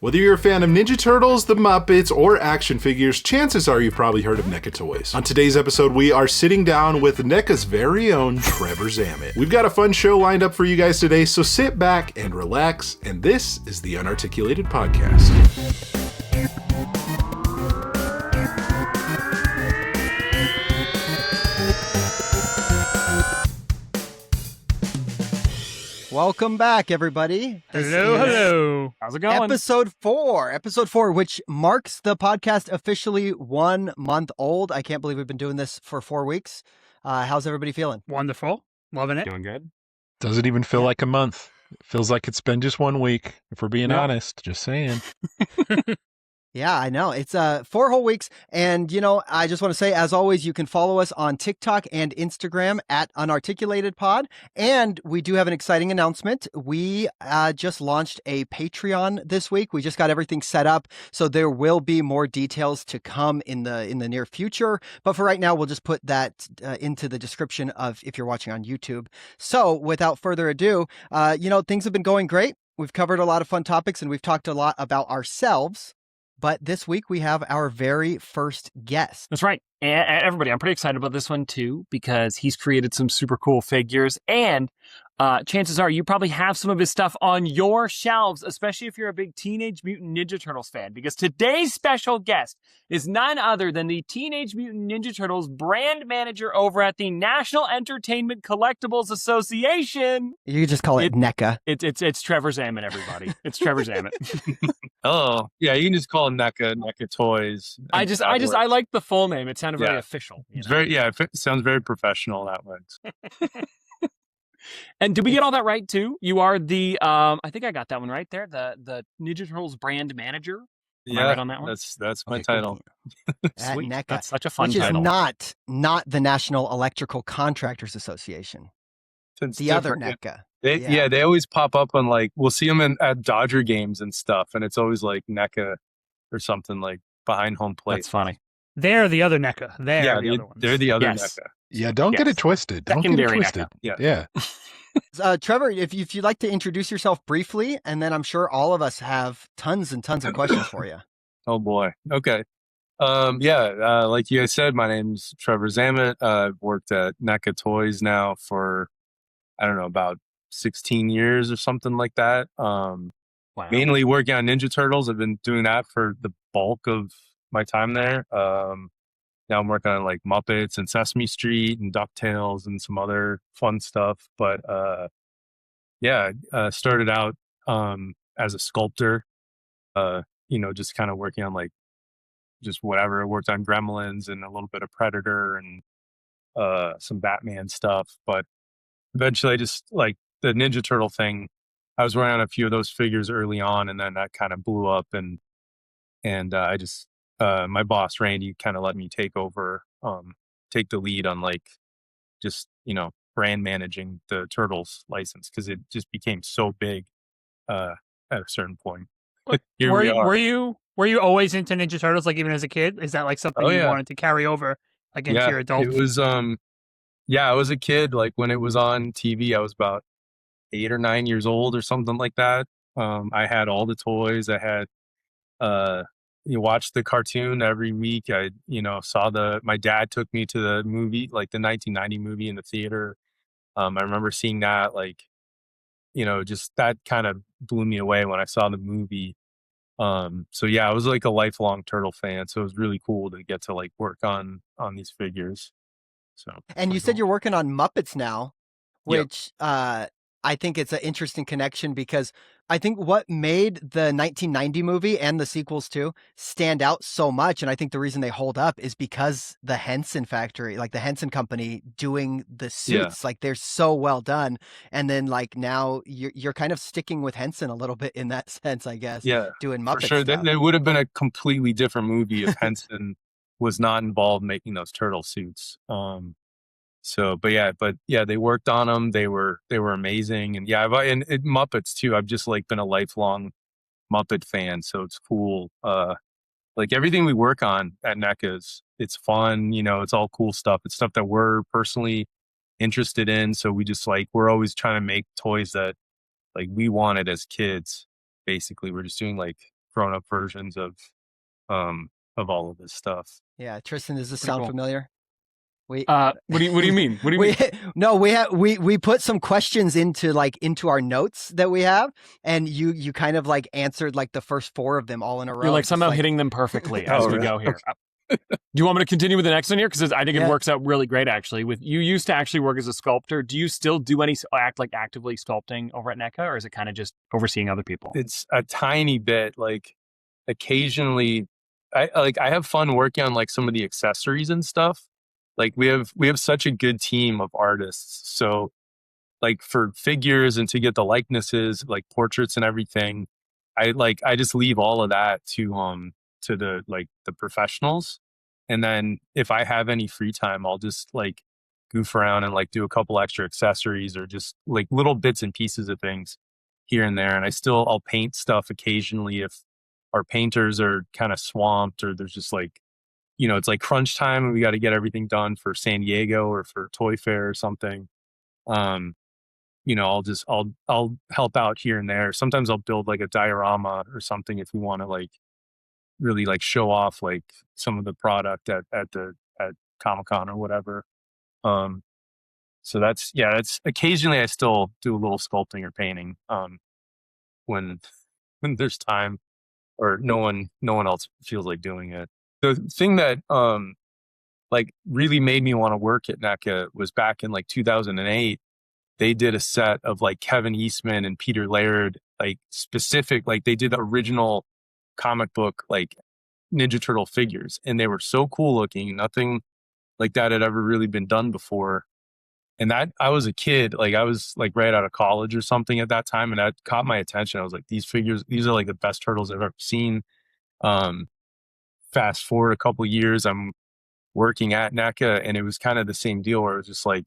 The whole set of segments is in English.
Whether you're a fan of Ninja Turtles, the Muppets, or action figures, chances are you've probably heard of NECA toys. On today's episode, we are sitting down with NECA's very own Trevor Zammit. We've got a fun show lined up for you guys today, so sit back and relax, and this is the Unarticulated Podcast. Welcome back, everybody. Hello. How's it going? Episode 4, which marks the podcast officially 1 month old. I can't believe we've been doing this for 4 weeks. How's everybody feeling? Wonderful. Loving it. Doing good. Doesn't even feel like a month. It feels like it's been just 1 week, if we're being honest. Just saying. Yeah, I know. It's 4 whole weeks. And, I just want to say, as always, you can follow us on TikTok and Instagram at UnarticulatedPod. And we do have an exciting announcement. We just launched a Patreon this week. We just got everything set up. So there will be more details to come in the near future. But for right now, we'll just put that into the description of if you're watching on YouTube. So without further ado, things have been going great. We've covered a lot of fun topics and we've talked a lot about ourselves. But this week we have our very first guest. That's right. And everybody, I'm pretty excited about this one too, because he's created some super cool figures and chances are you probably have some of his stuff on your shelves, especially if you're a big Teenage Mutant Ninja Turtles fan, because today's special guest is none other than the Teenage Mutant Ninja Turtles brand manager over at the National Entertainment Collectibles Association. You could just call it NECA. It's Trevor Zammit, everybody. It's Trevor Zammit. Oh, yeah, you can just call it NECA Toys. I like the full name. It sounded very official. It's it sounds very professional that way. And did we get all that right too? You are the I think I got that one right there. The Ninja Turtles brand manager. Am I right on that one? That's my title. At NECA, that's such a fun title. Which is not the National Electrical Contractors Association. It's the other NECA. They always pop up on we'll see them at Dodger games and stuff, and it's always like NECA or something like behind home plate. That's funny. They're the other NECA. They're the other yes. NECA. Yeah, don't get it twisted. Don't get it twisted. NECA. Yeah. Trevor, if you'd like to introduce yourself briefly, and then I'm sure all of us have tons and tons of questions for you. Oh boy. Okay. Like you guys said, my name's Trevor Zammit. I've worked at NECA Toys now for, I don't know, about 16 years or something like that. Wow. Mainly working on Ninja Turtles. I've been doing that for the bulk of my time there. Now I'm working on Muppets and Sesame Street and DuckTales and some other fun stuff. But started out as a sculptor, just kind of working on just whatever. I worked on Gremlins and a little bit of Predator and some Batman stuff. But eventually I just the Ninja Turtle thing, I was working on a few of those figures early on, and then that kind of blew up and I just my boss Randy kind of let me take the lead on brand managing the Turtles license, because it just became so big at a certain point. Were you always into Ninja Turtles, even as a kid? Is that something you wanted to carry over into your adult? It was I was a kid when it was on TV. I was about 8 or 9 years old or something like that. I had all the toys. I had you watched the cartoon every week. I, my dad took me to the movie, the 1990 movie in the theater. I remember seeing that, just that kind of blew me away when I saw the movie. I was a lifelong Turtle fan. So it was really cool to get to work on these figures. So, and you said you're working on Muppets now, which, I think it's an interesting connection, because I think what made the 1990 movie and the sequels too stand out so much, and I think the reason they hold up, is because the Henson factory, the Henson company doing the suits, they're so well done. And then now you're kind of sticking with Henson a little bit in that sense, I guess. Yeah, doing Muppet for sure. stuff. There would have been a completely different movie if Henson was not involved making those turtle suits. They worked on them. They were amazing. And Muppets too. I've just been a lifelong Muppet fan. So it's cool. Everything we work on at NECA it's fun. It's all cool stuff. It's stuff that we're personally interested in. So we just we're always trying to make toys that we wanted as kids. Basically, we're just doing grown up versions of all of this stuff. Yeah, Tristan, does this Pretty sound cool. familiar? What do you mean? What do you mean? No, we put some questions into our notes that we have, and you kind of like answered like the first 4 of them all in a row. You're like somehow hitting them perfectly as we go here. Do you want me to continue with the next one here? Because I think it works out really great, actually. With you used to actually work as a sculptor. Do you still do any actively sculpting over at NECA, or is it kind of just overseeing other people? It's a tiny bit. Like occasionally, I have fun working on like some of the accessories and stuff. Like we have such a good team of artists. So like for figures and to get the likenesses, like portraits and everything, I just leave all of that to the professionals. And then if I have any free time, I'll just like goof around and like do a couple extra accessories or just like little bits and pieces of things here and there. And I'll paint stuff occasionally if our painters are kind of swamped or there's just like, it's like crunch time and we got to get everything done for San Diego or for Toy Fair or something. I'll help out here and there. Sometimes I'll build like a diorama or something if we want to like really like show off like some of the product at Comic-Con or whatever. So that's occasionally I still do a little sculpting or painting when there's time or no one else feels like doing it. The thing that like really made me want to work at NECA was back in like 2008. They did a set of like Kevin Eastman and Peter Laird, like specific, like they did the original comic book, like Ninja Turtle figures. And they were so cool looking. Nothing like that had ever really been done before. And that I was a kid, like I was like right out of college or something at that time. And that caught my attention. I was like, these figures, these are like the best turtles I've ever seen. Fast forward a couple of years, I'm working at NECA and it was kind of the same deal where it was just like,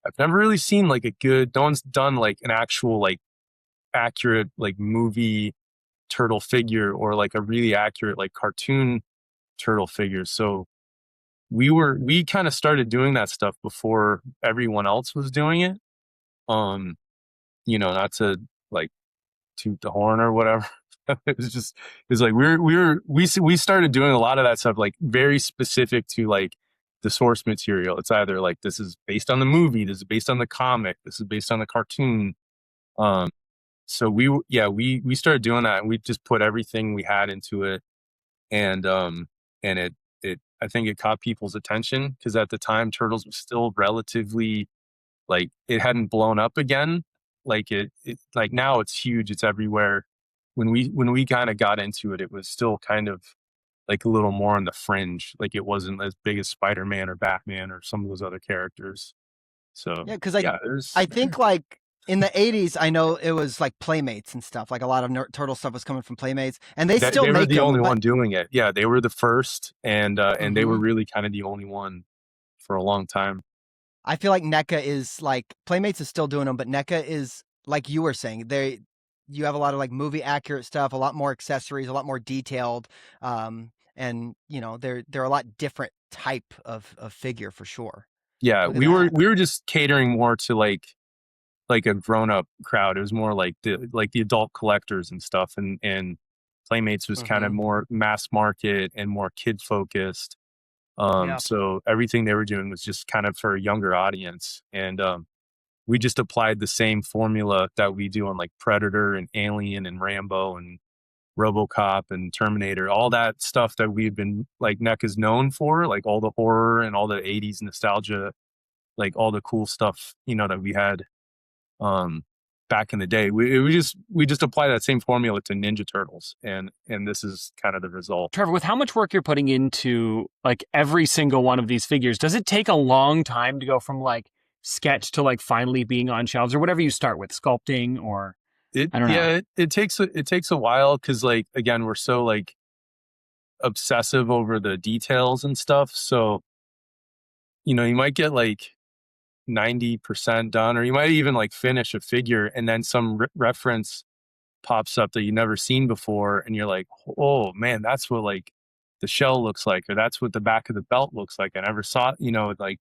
I've never really seen like no one's done like an actual like accurate like movie turtle figure or like a really accurate like cartoon turtle figure. So we kind of started doing that stuff before everyone else was doing it. Not to like toot the horn or whatever. It's like we started doing a lot of that stuff like very specific to like the source material. It's either like this is based on the movie, this is based on the comic, this is based on the cartoon. So we started doing that and we just put everything we had into it. And it I think it caught people's attention because at the time Turtles was still relatively like it hadn't blown up again. Like it like now it's huge, it's everywhere. When we kind of got into it, it was still kind of like a little more on the fringe. Like it wasn't as big as Spider-Man or Batman or some of those other characters. So yeah, because I think like in the 80s, I know it was like Playmates and stuff. Like a lot of turtle stuff was coming from Playmates, and they were the only one doing it. Yeah, they were the first, and they were really kind of the only one for a long time. I feel like NECA is like Playmates is still doing them, but NECA is like you were saying you have a lot of like movie accurate stuff, a lot more accessories, a lot more detailed, and they're a lot different type of figure for sure. Yeah, we were just catering more to like a grown up crowd. It was more like the adult collectors and stuff, and Playmates was kind of more mass market and more kid focused. So everything they were doing was just kind of for a younger audience, and we just applied the same formula that we do on like Predator and Alien and Rambo and RoboCop and Terminator, all that stuff that we've been like NECA's known for, like all the horror and all the 80s nostalgia, like all the cool stuff, that we had back in the day. We just apply that same formula to Ninja Turtles, and this is kind of the result. Trevor, with how much work you're putting into like every single one of these figures, does it take a long time to go from like sketch to like finally being on shelves or whatever you start with, sculpting or I don't know? Yeah, it takes a while because like again we're so like obsessive over the details and stuff. So you might get like 90% done, or you might even like finish a figure and then some reference pops up that you've never seen before and you're like, oh man, that's what like the shell looks like, or that's what the back of the belt looks like. I never saw it. Like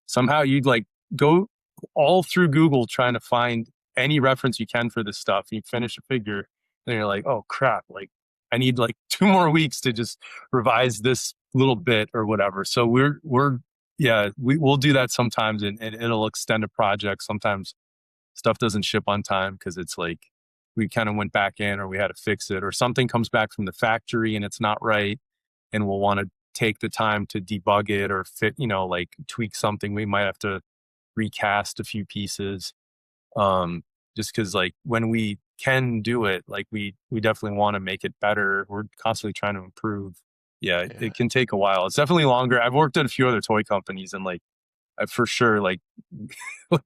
somehow you'd like go all through Google trying to find any reference you can for this stuff. You finish a figure and you're like, oh crap, like I need like 2 more weeks to just revise this little bit or whatever. So we'll do that sometimes, and it'll extend a project. Sometimes stuff doesn't ship on time because it's like we kind of went back in or we had to fix it, or something comes back from the factory and it's not right, and we'll want to take the time to debug it or fit, like tweak something. We might have to recast a few pieces, just because like when we can do it, like we definitely want to make it better. We're constantly trying to improve. Yeah, it can take a while. It's definitely longer. I've worked at a few other toy companies, and like for sure, like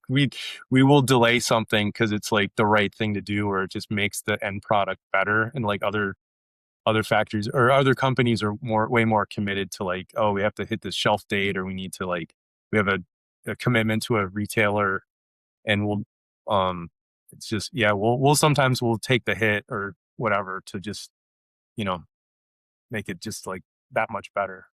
we will delay something because it's like the right thing to do, or it just makes the end product better. And like other factories or other companies are way more committed to like, oh, we have to hit this shelf date, or we need to like, we have a commitment to a retailer, and it's just, we'll sometimes we'll take the hit or whatever to just, make it just like that much better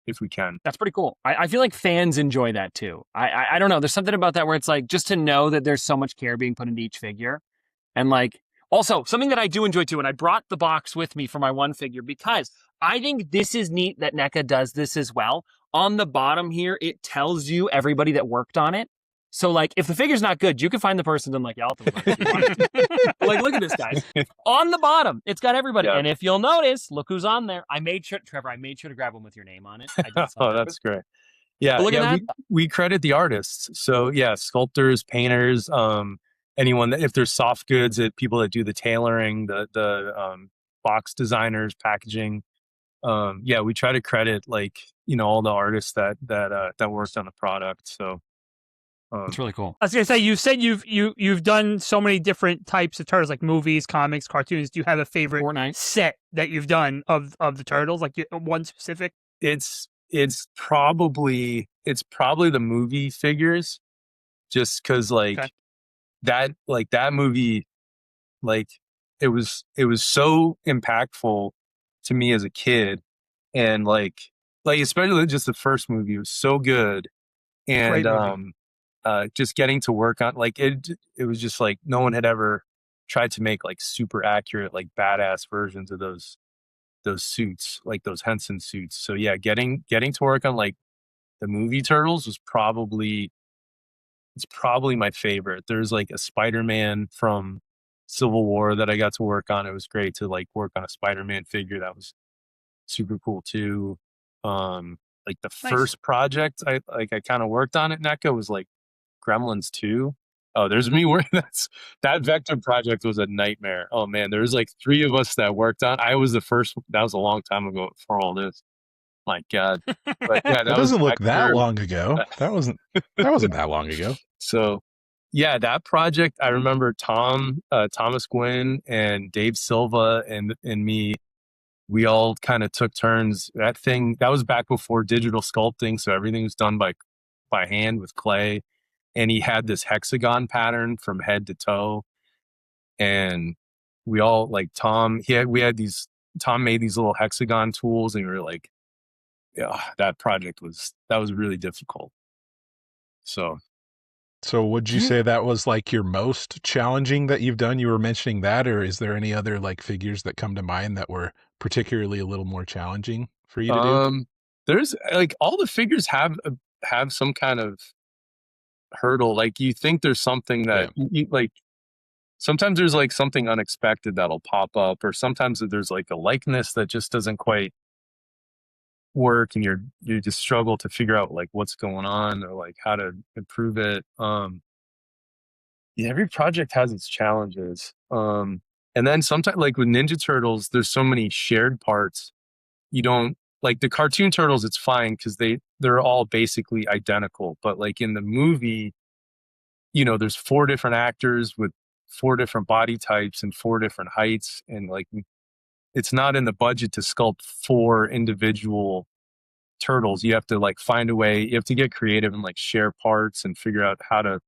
if we can. That's pretty cool. I feel like fans enjoy that too. I don't know. There's something about that where it's like, just to know that there's so much care being put into each figure. And like, also something that I do enjoy too, and I brought the box with me for my one figure because I think this is neat that NECA does this as well. On the bottom here, it tells you everybody that worked on it. So like, if the figure's not good, you can find the person and like, I'll like, look at this, guys. On the bottom, it's got everybody. Yeah. And if you'll notice, look who's on there. Trevor, I made sure to grab one with your name on it. Oh, that's great. Yeah, we credit the artists. So yeah, sculptors, painters, anyone that, if there's soft goods, people that do the tailoring, the box designers, packaging. We try to credit like, all the artists that worked on the product. So it's really cool. I was gonna say, you said you've done so many different types of turtles, like movies, comics, cartoons. Do you have a favorite set that you've done of the turtles, like one specific? It's probably the movie figures, just because that movie, like it was so impactful to me as a kid, and like especially just the first movie was so good, and just getting to work on like it was just like no one had ever tried to make like super accurate, like badass versions of those suits, like those Henson suits. So yeah, getting to work on like the movie turtles was probably my favorite. There's like a Spider-Man from Civil War that I got to work on. It was great to like work on a Spider-Man figure. That was super cool too. Like the first project I kind of worked on at NECA was like Gremlins 2. Oh, there's me working. That Vector project was a nightmare. Oh man, there was like 3 of us that worked on. I was the first. That was a long time ago for all this. My God. But yeah, that doesn't look that long ago. That wasn't that long ago. So yeah, that project, I remember Thomas Gwynn and Dave Silva and me, we all kind of took turns. That was back before digital sculpting, so everything was done by hand with clay. And he had this hexagon pattern from head to toe. And we all like Tom made these little hexagon tools, and we were like, yeah, that was really difficult. So would you say that was like your most challenging that you've done? You were mentioning that, or is there any other like figures that come to mind that were particularly a little more challenging for you to do? There's like all the figures have some kind of hurdle. Like you think there's something that you like, sometimes there's like something unexpected that'll pop up, or sometimes there's like a likeness that just doesn't quite work, and you just struggle to figure out like what's going on or like how to improve it. Every project has its challenges. And then sometimes like with Ninja Turtles, there's so many shared parts. You don't like the cartoon turtles, it's fine because they're all basically identical. But like in the movie, there's 4 different actors with 4 different body types and 4 different heights, and like it's not in the budget to sculpt 4 individual turtles. You have to like find a way, you have to get creative and like share parts and figure out how to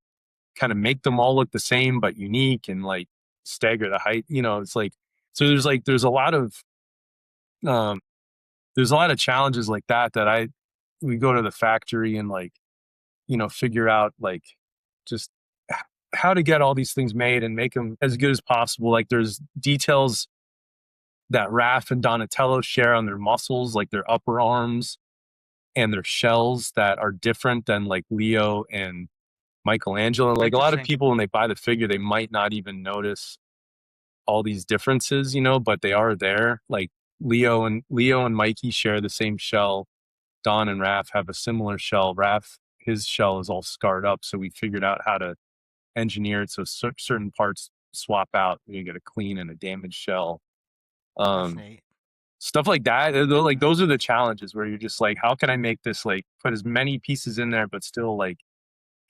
kind of make them all look the same but unique, and like stagger the height. It's like, so there's a lot of challenges like that we go to the factory and like, figure out like just how to get all these things made and make them as good as possible. Like there's details that Raph and Donatello share on their muscles, like their upper arms and their shells that are different than like Leo and Michelangelo. Like a lot of people, when they buy the figure, they might not even notice all these differences, you know, but they are there. Like Leo and Mikey share the same shell. Don and Raph have a similar shell. Raph, his shell is all scarred up, so we figured out how to engineer it so certain parts swap out. You get a clean and a damaged shell. That's neat. Stuff like that. Like those are the challenges where you're just like, how can I make this, like, put as many pieces in there, but still like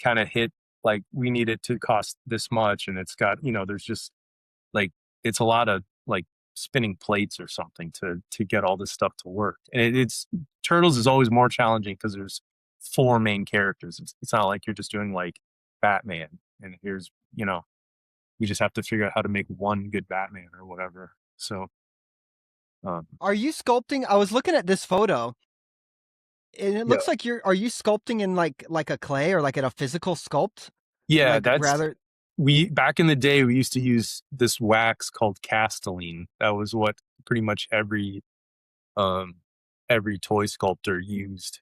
kind of hit, like, we need it to cost this much, and it's got, you know, there's just like, it's a lot of like spinning plates or something to get all this stuff to work. And it's Turtles is always more challenging because there's 4 main characters. It's not like you're just doing like Batman and here's, you know, we just have to figure out how to make one good Batman or whatever. So are you sculpting? I was looking at this photo and it looks like are you sculpting in like a clay or like in a physical sculpt? Yeah, like that's rather. We back in the day, we used to use this wax called Castelline. That was what pretty much every toy sculptor used,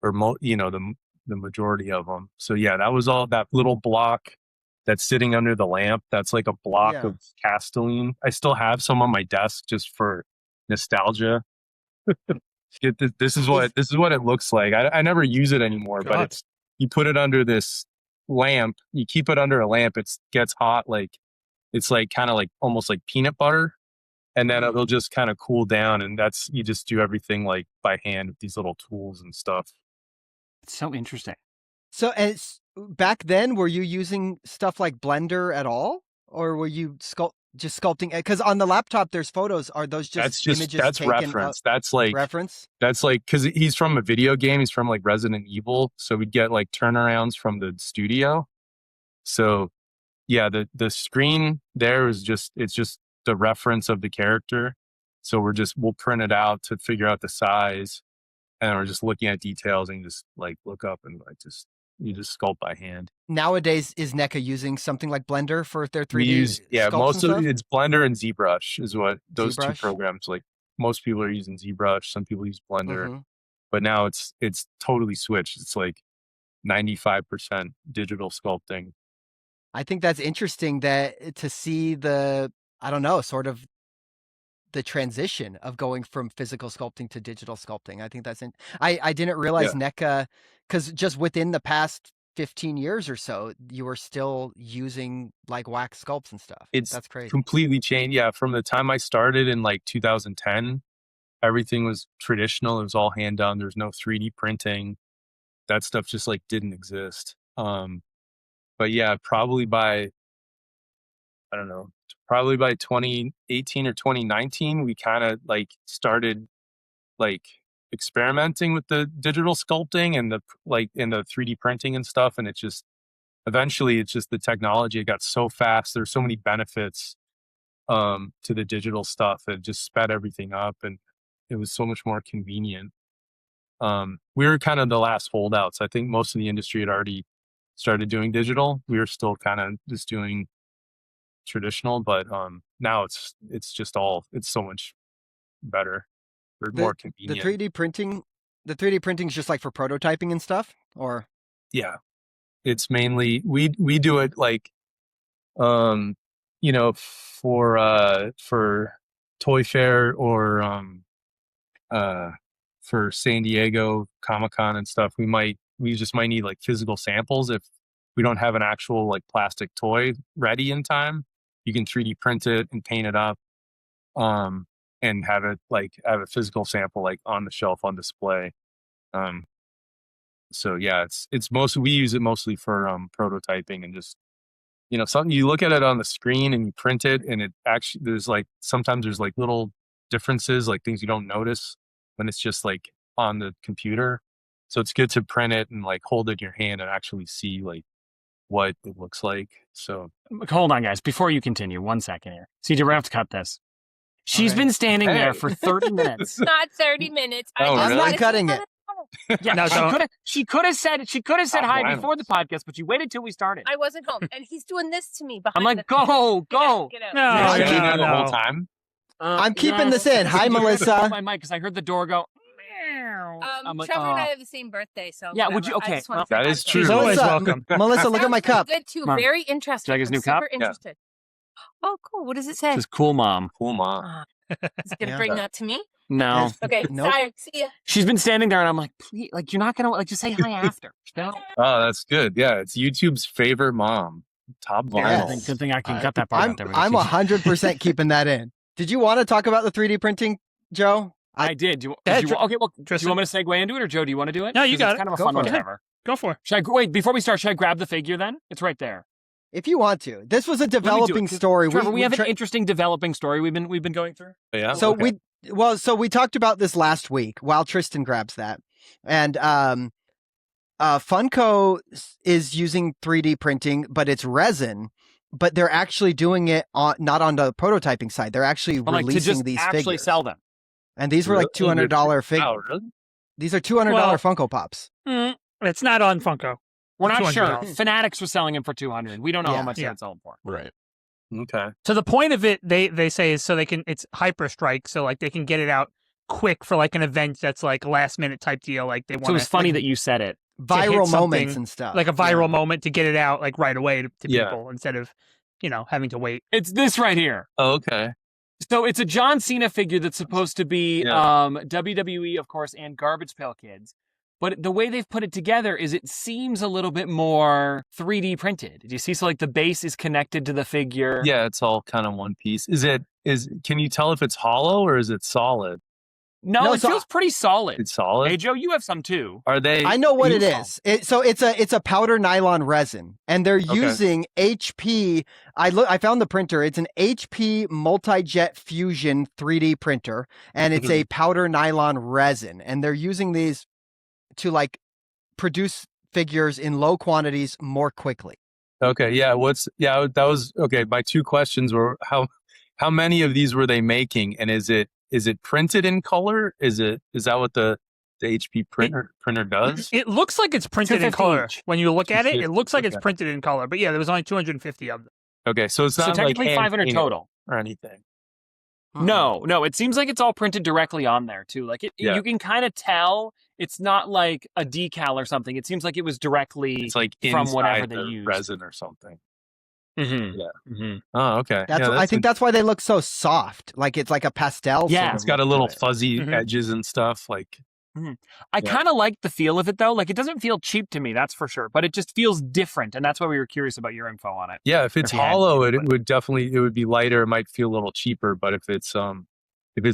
or you know, the majority of them. So yeah, that was all that little block that's sitting under the lamp. That's like a block of Castelline. I still have some on my desk just for nostalgia. This is what it looks like. I never use it anymore, but it's, you put it under this lamp, you keep it under a lamp, it gets hot, like it's like kind of like almost like peanut butter, and then it'll just kind of cool down, and that's, you just do everything like by hand with these little tools and stuff. It's so interesting. So back then, were you using stuff like Blender at all, or were you just sculpting? Because on the laptop there's photos. Are those just images that's taken reference? That's like reference. That's like, because he's from a video game. He's from like Resident Evil, so we'd get like turnarounds from the studio. So yeah, the screen there is just, it's just the reference of the character. So we'll print it out to figure out the size, and we're just looking at details and just like look up and like you just sculpt by hand. Nowadays, is NECA using something like Blender for their 3D? We use, most of it's Blender and ZBrush is what those ZBrush? 2 programs, like most people are using ZBrush, some people use Blender, but now it's totally switched. It's like 95% digital sculpting. I think that's interesting to see sort of the transition of going from physical sculpting to digital sculpting. I think that's I didn't realize NECA, because just within the past 15 years or so, you were still using like wax sculpts and stuff. That's crazy. Completely changed. Yeah, from the time I started in like 2010, everything was traditional. It was all hand done. There's no 3D printing. That stuff just like didn't exist. But yeah, probably by 2018 or 2019, we kind of like started like experimenting with the digital sculpting and the 3D printing and stuff. And eventually it's just the technology. It got so fast. There's so many benefits to the digital stuff. It just sped everything up, and it was so much more convenient. We were kind of the last holdouts. I think most of the industry had already started doing digital. We were still kind of just doing traditional, but now it's so much better or more convenient. The 3D printing is just like for prototyping and stuff, or it's mainly we do it like you know, for Toy Fair or for San Diego Comic-Con and stuff. We just might need like physical samples. If we don't have an actual like plastic toy ready in time, you can 3D print it and paint it up, and have a physical sample like on the shelf on display. So yeah, we use it mostly for prototyping, and just, you know, something you look at it on the screen and you print it, and it actually, sometimes there's like little differences, like things you don't notice when it's just like on the computer. So it's good to print it and like hold it in your hand and actually see like what it looks like. So hold on, guys, before you continue, 1 second here. CJ, we have to cut this. She's been standing there for 30 minutes. Not 30 minutes. I'm not cutting it. Yeah, no, she could have said hi before the podcast, but you waited till we started. I wasn't home, and he's doing this to me behind. I'm like, go. Get out. No, the whole time. I'm keeping this in. Hi, Melissa. My mic because I heard the door go. Meow. I'm like, Trevor and I have the same birthday, so yeah. whatever. Would you? I Okay. just wanna Well, say that happy is true. She's birthday. always Melissa, welcome. Melissa, look at my Sounds really cup. good too. Mom. Very interesting. Should I get his new I'm cup? super interested. Oh, cool. What does it say? It says cool mom. Cool mom. Ah, is it gonna Yeah. bring that to me? No. Okay. Nope. Sorry. See ya. She's been standing there, and I'm like, please, like, you're not gonna like just say hi after. No. Oh, that's good. Yeah, it's YouTube's favorite mom. Top Yes. vinyl. Good thing I can cut that part I'm out there. I'm 100% keeping that in. Did you want to talk about the 3D printing, Joe? I did. Do you, Yeah, do you, okay, well, do you Tristan. want me to segue into it, or Joe, do you want to do it? No, you 'Cause got it's it. kind of a Go fun for one, it. Trevor. Go for it. Wait, before we start, should I grab the figure then? It's right there. If you want to. This was a Let me do it, developing 'cause, story. Trevor, we have an interesting developing story we've been going through. Yeah. So okay. we talked about this last week while Tristan grabs that. And Funko is using 3D printing, but it's resin. But they're actually doing it not on the prototyping side. They're actually But like to releasing just these actually figures. sell them. And these were like Really? $200 figures. Oh, really? These are $200 Well- Funko Pops. It's not on Funko. We're not sure. $200. Fanatics was selling them for $200. We don't know Yeah. how much Yeah. they'd sell them for. Right. Okay. So the point of it, they say, is so they can, it's hyper strike, so like they can get it out quick for like an event that's like last minute type deal. Like they want. So it was funny that you said it. Viral something moments and stuff. like a viral Yeah. moment to get it out like right away to Yeah. people instead of, having to wait. It's this right here. Oh, okay. So it's a John Cena figure that's supposed to be Yeah. WWE, of course, and Garbage Pail Kids. But the way they've put it together is it seems a little bit more 3D printed. Do you see? So like the base is connected to the figure. Yeah, it's all kind of one piece. Can you tell if it's hollow or is it solid? No, No, it so- feels pretty solid. It's solid. Hey, Joe, you have some too. Are they? I know what it useful? is. So it's a powder nylon resin, and they're using HP. I found the printer. It's an HP multi-jet fusion 3D printer, and it's a powder nylon resin, and they're using these to like produce figures in low quantities more quickly. Okay. Yeah. That was okay. My two questions were how many of these were they making, and is it printed in color? Is that what the HP printer does? It looks like it's printed in 250 color. each. When you look at it, it looks like it's Okay. printed in color. But yeah, there was only 250 of them. Okay, so it's So not technically like 500 hand-painted total. or anything. No, it seems like it's all printed directly on there too. Like Yeah. you can kind of tell it's not like a decal or something. It seems like it was directly It's like from inside whatever they the used. resin or something. Mhm. Yeah. Mhm. Oh, okay. That's Yeah, I think that's why they look so soft. Like it's like a pastel. Yeah. sort it's of got a look little to it. fuzzy Mhm. edges and stuff. Like I Yeah. kind of like the feel of it though. Like it doesn't feel cheap to me, that's for sure. But it just feels different, and that's why we were curious about your info on it. yeah, if it's If you had hollow, any, it would be lighter. It might feel a little cheaper. But if it's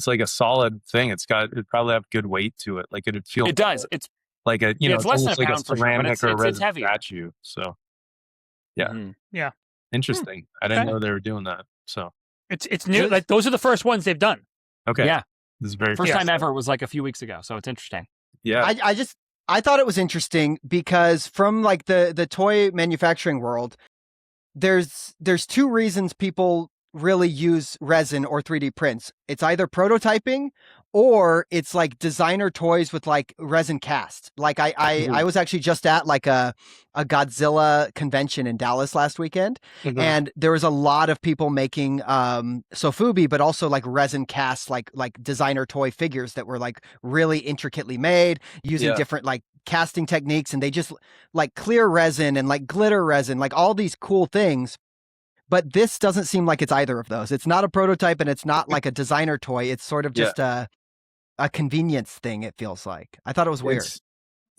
like a solid thing, it'd probably have good weight to it. Like it'd feel. It does. It's like a Yeah, it's less than almost a like pound for sure, but ceramic it's- or a it's resin heavier. statue. So Yeah. Mhm. interesting. I didn't Okay. know they were doing that. So It's new. Like those are the first ones they've done. okay, Yeah. this is very First Yeah. time ever was like a few weeks ago, so it's interesting. Yeah, I thought it was interesting because from like the toy manufacturing world, there's two reasons people really use resin or 3D prints. It's either prototyping or it's like designer toys with like resin cast. Like I was actually just at like a Godzilla convention in Dallas last weekend, Mhm. and there was a lot of people making sofubi, but also like resin cast, like designer toy figures that were like really intricately made using Yeah. different like casting techniques, and they just like clear resin and like glitter resin, like all these cool things. But this doesn't seem like it's either of those. It's not a prototype and it's not like a designer toy. It's sort of just a convenience thing, it feels like. I thought it was weird.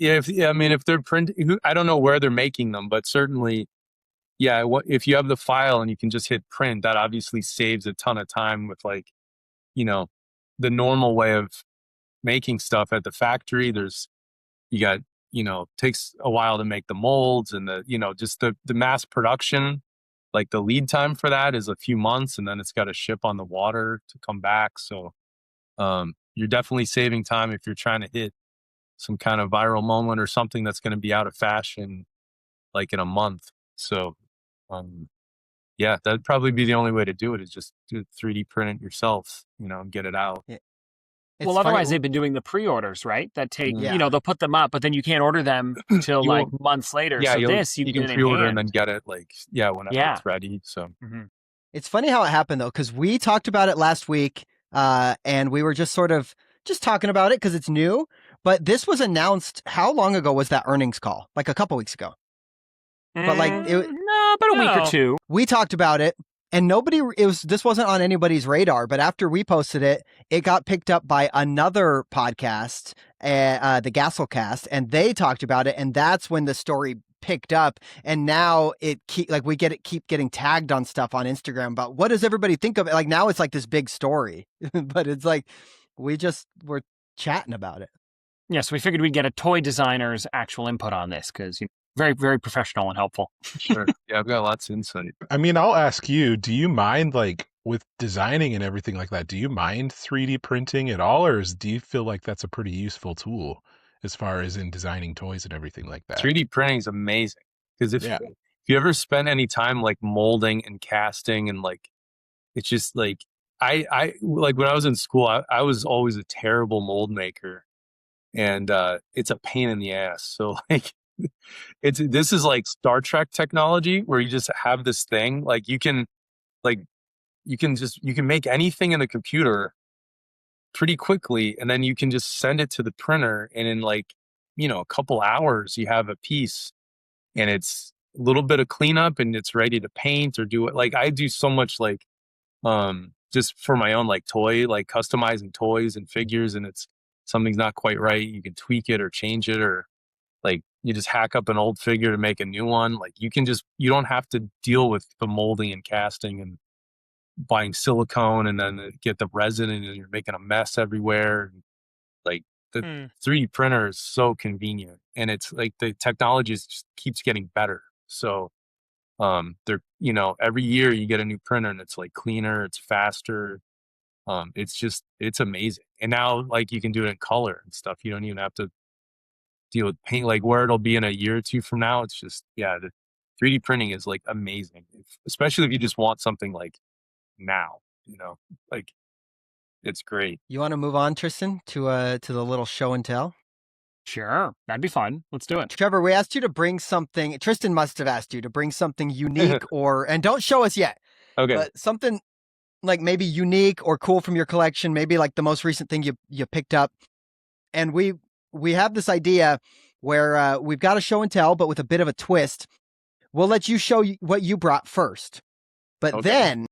I mean, if they're printing, I don't know where they're making them, but certainly, yeah. If you have the file and you can just hit print, that obviously saves a ton of time with like, the normal way of making stuff at the factory. Takes a while to make the molds and just the mass production. Like the lead time for that is a few months, and then it's got to ship on the water to come back. So you're definitely saving time if you're trying to hit some kind of viral moment or something that's going to be out of fashion like in a month. So that'd probably be the only way to do it, is just do 3D print it yourself, and get it out. It's Well, funny- otherwise they've been doing the pre-orders, right? That take, Yeah. they'll put them up, but then you can't order them until You like will- months later. Yeah, So you this, you can get it in pre-order hand. and then get it whenever Yeah. it's ready. So Mhm. It's funny how it happened though, because we talked about it last week. and we were just sort of just talking about it because it's new. But this was announced. How long ago was that earnings call? Like a couple weeks ago. But like no, about a week or No. two. we talked about it, and this wasn't on anybody's radar. But after we posted it, it got picked up by another podcast, the Gasselcast, and they talked about it, and that's when the story picked up. And now we keep getting tagged on stuff on Instagram about what does everybody think of it. Like now it's like this big story, but it's like we're chatting about it. Yeah, so we figured we'd get a toy designer's actual input on this because very, very professional and helpful. Sure. Yeah, I've got lots of insight. I mean, I'll ask you, do you mind, like, with designing and everything like that, do you mind 3D printing at all, or do you feel like that's a pretty useful tool as far as in designing toys and everything like that? 3D printing is amazing because if you ever spend any time like molding and casting and like, it's just like, I like when I was in school, I was always a terrible mold maker, and it's a pain in the ass. So like, this is like Star Trek technology where you just have this thing like you can make anything in the computer pretty quickly, and then you can just send it to the printer, and in like a couple hours you have a piece, and it's a little bit of cleanup and it's ready to paint or do it. Like I do so much like just for my own like toy, like customizing toys and figures, and it's something's not quite right, you can tweak it or change it, or like you just hack up an old figure to make a new one. Like you don't have to deal with the molding and casting and buying silicone and then get the resin and you're making a mess everywhere. Like the 3D printer is so convenient, and it's like the technology just keeps getting better. So they're every year you get a new printer and it's like cleaner, it's faster. It's amazing. And now like you can do it in color and stuff. You don't even have to deal with paint, like where it'll be in a year or two from now. It's just, the 3D printing is like amazing, especially if you just want something like now, like it's great. You want to move on, Tristan, to the little show and tell? Sure, that'd be fun. Let's do it. Trevor, we asked you to bring something. Tristan must have asked you to bring something unique and don't show us yet. Okay. But something like maybe unique or cool from your collection, maybe like the most recent thing you picked up. And we have this idea where we've got a show and tell, but with a bit of a twist. We'll let you show what you brought first. But then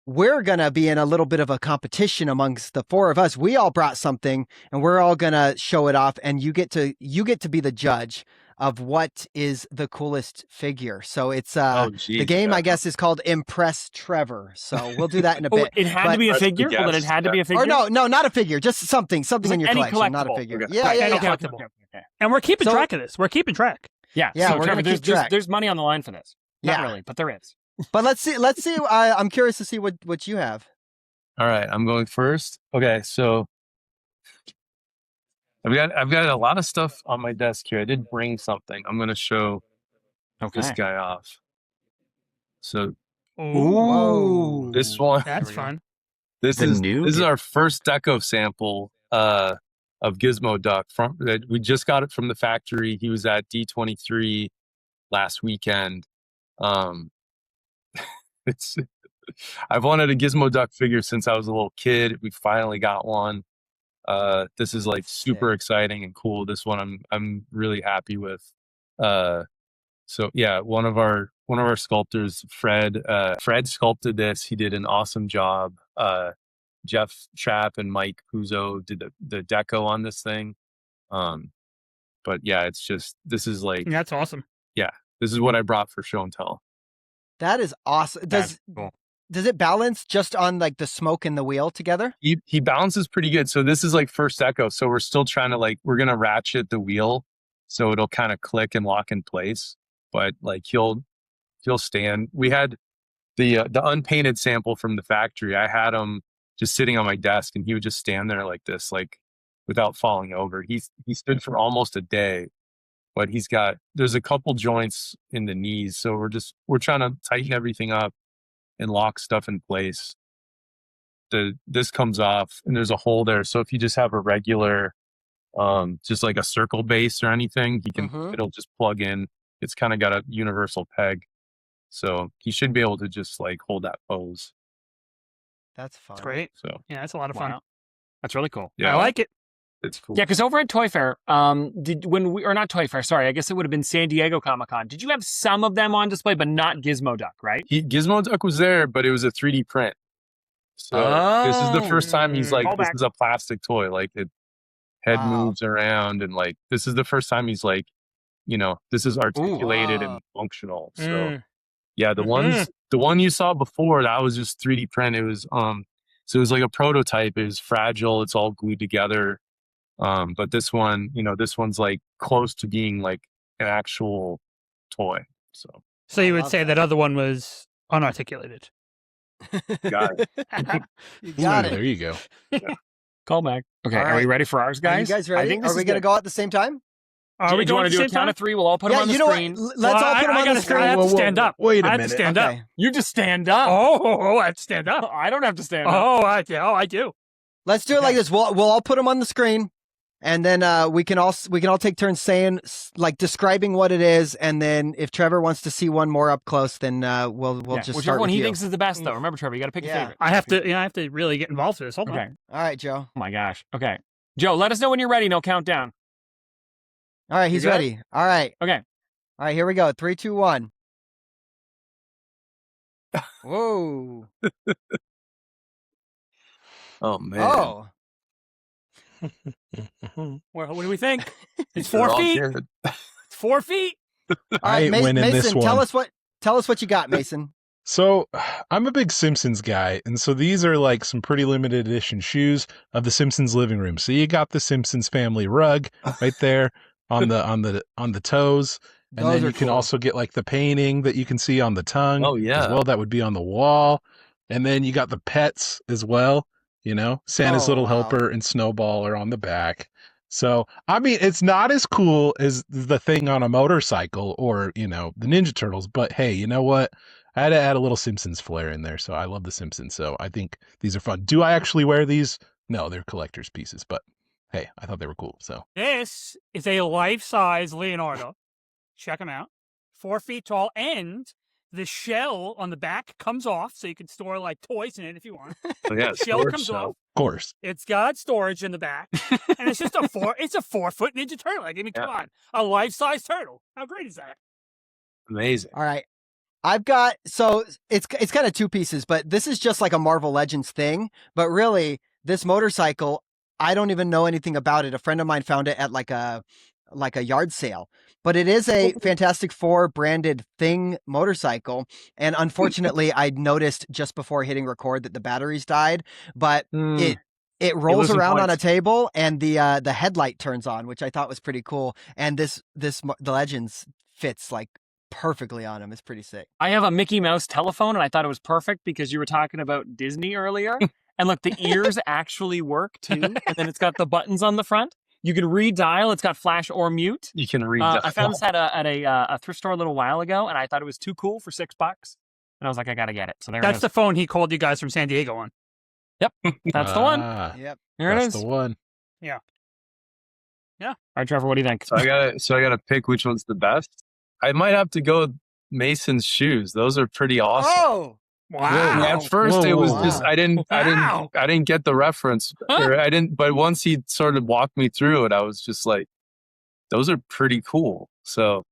we're going to be in a little bit of a competition amongst the four of us. We all brought something and we're all going to show it off, and you get to be the judge of what is the coolest figure. So it's the game, I guess, is called Impress Trevor. So we'll do that in a bit. It had to be a figure? Well, then it had to be a figure? Or no, not a figure. Just something in your collection, not a figure. Okay. Yeah. Okay. And we're keeping track of this. We're keeping track. Yeah. Yeah, so we're Trevor, gonna keep track. there's money on the line for this. Not Yeah. really, but there is. But let's see. I'm curious to see what you have. All right, I'm going first. Okay, so I've got a lot of stuff on my desk here. I did bring something. I'm going to show this guy off. So Ooh. this one, That's fun. This is our first deco sample of Gizmo Duck. We just got it from the factory. He was at D23 last weekend. I've wanted a Gizmo Duck figure since I was a little kid. We finally got one. This is like super exciting and cool. This one I'm really happy with. So yeah, one of our sculptors, Fred sculpted this. He did an awesome job. Jeff Trapp and Mike Puzo did the deco on this thing. But yeah, this is like, That's awesome. Yeah, this is what I brought for show and tell. That is awesome. Does it balance just on like the smoke and the wheel together? He balances pretty good. So this is like first deco. So we're still trying to we're going to ratchet the wheel so it'll kind of click and lock in place. But like he'll stand. We had the unpainted sample from the factory. I had him just sitting on my desk and he would just stand there like this, like without falling over. He stood for almost a day, but there's a couple joints in the knees. So we're trying to tighten everything up and lock stuff in place. This comes off and there's a hole there. So if you just have a regular, just like a circle base or anything, it'll just plug in. It's kind of got a universal peg. So he should be able to just like hold that pose. That's fun. It's great. So Yeah, that's a lot of fun. Wow. That's really cool. yeah, I like it. it's cool. Yeah, because over at Toy Fair, or not Toy Fair, sorry, I guess it would have been San Diego Comic-Con. Did you have some of them on display, but not Gizmo Duck, right? Gizmo Duck was there, but it was a 3D print. So this is the first time he's like, this Callback. is a plastic toy. Like it head Wow. moves around, and like this is the first time he's like, this is articulated wow. and functional. So Mm. yeah, the one you saw before, that was just 3D print. It was so it was like a prototype. It was fragile. It's all glued together. But this one, this one's like close to being like an actual toy. So you I would love say that. that other one was unarticulated. got it. You got Ooh, it. There you go. Call back. Okay, All are we right. ready for ours, Are guys? you guys I ready? think Are this we is going to good. go at the same time? Are we Do you want going to do at a the same count time? of three? We'll all put them on the you know screen. what? Let's all put them on the screen. I have to stand up. Wait a I have minute. to stand up. Okay. You just stand up. Oh, I have to stand up. I don't have to stand up. Oh, I do. Let's do it like this. We'll all put them on the screen, and then we can all take turns saying like describing what it is, and then if Trevor wants to see one more up close, then we'll Yeah, just whichever start one with he you. thinks is the best, though. Remember, Trevor, you got to pick a Yeah. favorite. I have to really get involved in this. Hold Okay. on. All right, Joe. Oh my gosh. Okay. Joe, let us know when you're ready and I'll count down. All right, he's good? ready. All right. Okay. All right, here we go. 3, 2, 1. Whoa. Oh man. Oh. Well, what do we think? It's They're 4 all feet. good. It's 4 feet. All right, I ain't winning Mason, this one. tell us what you got, Mason. So I'm a big Simpsons guy, and so these are like some pretty limited edition shoes of the Simpsons living room. So you got the Simpsons family rug right there on the toes, and Those then are you can cool. also get like the painting that you can see on the tongue. Oh, yeah. as well. That would be on the wall, and then you got the pets as well. Santa's Oh, little wow. helper and Snowball are on the back. So, I mean, it's not as cool as the thing on a motorcycle or, the Ninja Turtles, but hey, you know what? I had to add a little Simpsons flair in there. So I love the Simpsons. So I think these are fun. Do I actually wear these? No, they're collector's pieces, but hey, I thought they were cool. So This is a life-size Leonardo. Check him out. 4 feet tall, and the shell on the back comes off, so you can store like toys in it if you want. Oh, yeah, The shell storage comes cell. off. of course, It's got storage in the back, and it's just it's a 4-foot Ninja Turtle. Like, I mean, come on, a life-size turtle. How great is that? Amazing. All right. I've got, so it's kind of two pieces, but this is just like a Marvel Legends thing. But really, this motorcycle, I don't even know anything about it. A friend of mine found it at like a yard sale, but it is a Fantastic Four branded thing motorcycle. And unfortunately, I noticed just before hitting record that the batteries died, but it rolls losing around on a points. table and the headlight turns on, which I thought was pretty cool. And the Legends fits like perfectly on him. It's pretty sick. I have a Mickey Mouse telephone, and I thought it was perfect because you were talking about Disney earlier. And look, the ears actually work too. And then it's got the buttons on the front. You can redial. It's got flash or mute. You can read. I found this at a thrift store a little while ago, and I thought it was too cool for $6. And I was like, I gotta get it. So there it That's is. the phone he called you guys from San Diego on. That's the one. Yep. There it that's is. the one. All right, Trevor, what do you think? So I gotta pick which one's the best. I might have to go with Mason's shoes. Those are pretty awesome. Oh, Wow. At first, it was Whoa. just I didn't get the reference, or I didn't. But once he sort of walked me through it, I was just like, "Those are pretty cool." So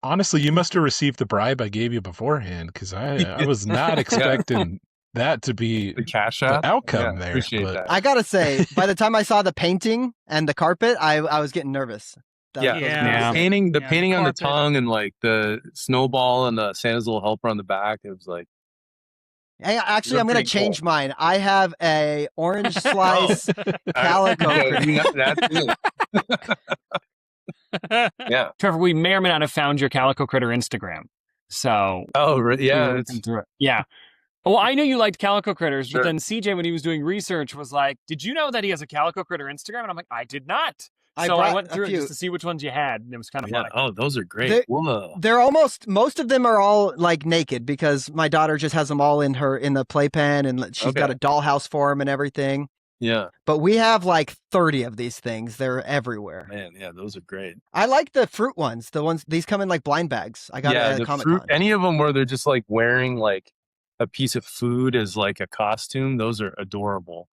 Honestly, you must have received the bribe I gave you beforehand, because I was not expecting that to be the cash the app outcome Yeah, there. Appreciate but that. I gotta say, by the time I saw the painting and the carpet, I was getting nervous. Yeah. was Yeah. pretty The sick. painting, the Yeah, painting on the carpet. tongue, and like the snowball and the Santa's little helper on the back. It was like, Hey, actually, They're I'm gonna pretty cool. change mine. I have a orange slice Calico Yeah, Critter. yeah. Trevor, we may or may not have found your Calico Critter Instagram. So Oh, right. we Yeah. were looking through it. Yeah. Well, I knew you liked Calico Critters, Sure. but then CJ, when he was doing research, was like, "Did you know that he has a Calico Critter Instagram?" And I'm like, "I did not." I So I brought went a through it few. just to see which ones you had, and it was kind of Yeah. funny. Oh, those are great. They- Whoa. They're most of them are all like naked because my daughter just has them all in the playpen, and she's got a dollhouse for them and everything. Yeah. But we have like 30 of these things. They're everywhere. Man. Yeah. Those are great. I like the fruit ones. These come in like blind bags. I got it at the a Comic fruit. Con. Any of them where they're just like wearing like a piece of food as like a costume. Those are adorable.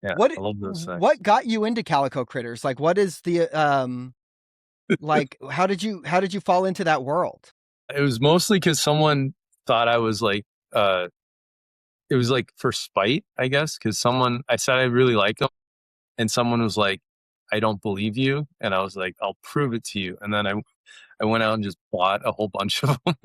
Yeah, I love those things. What got you into Calico Critters? Like, what is the like? How did you fall into that world? It was mostly because someone thought I was like, it was like for spite, I guess. Because I said I really like them, and someone was like, "I don't believe you," and I was like, "I'll prove it to you." And then I went out and just bought a whole bunch of them.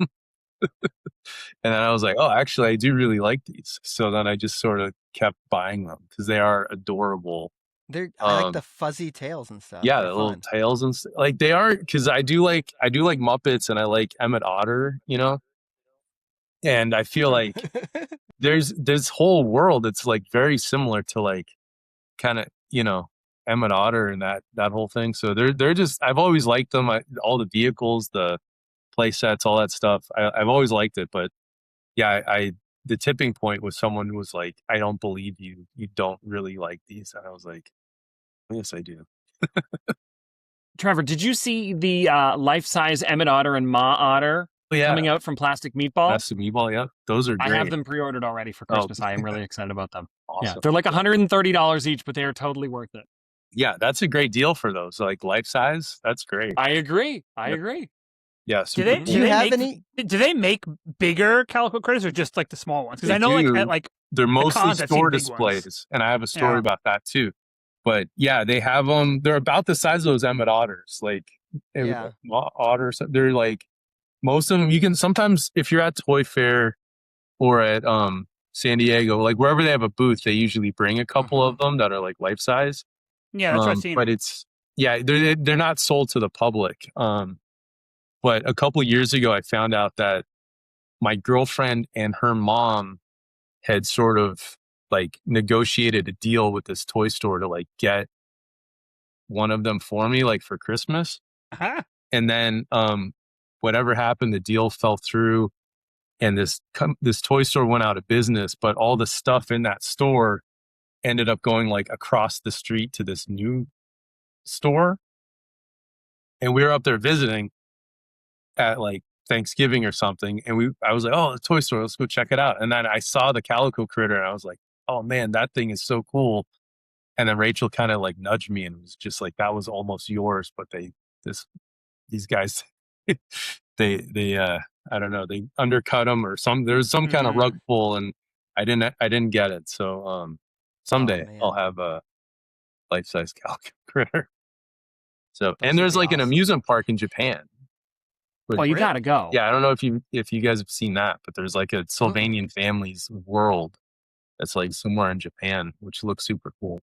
And then I was like, oh, actually, I do really like these. So then I just sort of kept buying them because they are adorable. I like the fuzzy tails and stuff. Yeah, They're the little fun. tails and stuff. Like they are, because I do like Muppets and I like Emmett Otter, you know. And I feel like there's this whole world that's like very similar to like kind of, you know, Emmett Otter and that whole thing. So they're just, I've always liked them. All the vehicles, the play sets, all that stuff. I've always liked it, but yeah, the tipping point was someone who was like, I don't believe you. You don't really like these. And I was like, yes, I do. Trevor, did you see the life-size Emmett Otter and Ma Otter coming out from Plastic Meatball? Plastic Meatball, yeah. Those are great. I have them pre-ordered already for Christmas. I am really excited about them. Awesome. Yeah, they're like $130 each, but they are totally worth it. Yeah, that's a great deal for those. Like life-size, that's great. I agree. Yeah. Do they make bigger Calico Critters or just like the small ones? Because I know like they're mostly cons, store displays, and I have a story about that too. But yeah, they have them. They're about the size of those Emmett Otters, like otters. They're like most of them. You can sometimes, if you're at Toy Fair or at San Diego, like wherever they have a booth, they usually bring a couple of them that are like life size. Yeah, that's what I've seen. But they're not sold to the public. But a couple years ago, I found out that my girlfriend and her mom had sort of like negotiated a deal with this toy store to like get one of them for me, like for Christmas. Uh-huh. And then whatever happened, the deal fell through, and this toy store went out of business. But all the stuff in that store ended up going like across the street to this new store, and we were up there visiting at like Thanksgiving or something, and I was like, oh, the toy store, let's go check it out. And then I saw the Calico Critter, and I was like, oh man, that thing is so cool. And then Rachel kind of like nudged me and was just like, that was almost yours, but these guys they I don't know, they undercut them or there's some kind of rug pull, and I didn't get it. So someday I'll have a life-size Calico Critter. So and there's like an amusement park in Japan. Well, you gotta go. Yeah, I don't know if you guys have seen that, but there's like a Sylvanian Families world that's like somewhere in Japan, which looks super cool.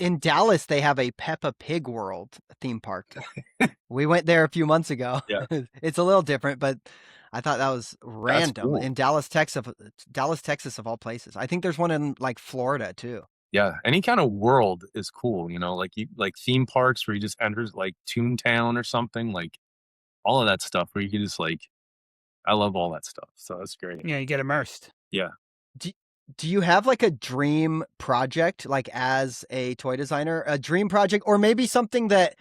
In Dallas, they have a Peppa Pig World theme park. We went there a few months ago. Yeah. It's a little different, but I thought that was random. Cool. In Dallas, Texas, of all places. I think there's one in like Florida too. Yeah, any kind of world is cool, you know, like theme parks where you just enter like Toontown or something, like all of that stuff where you can just like, I love all that stuff. So that's great. Yeah, you get immersed. Yeah. Do you have like a dream project, like as a toy designer, a dream project, or maybe something that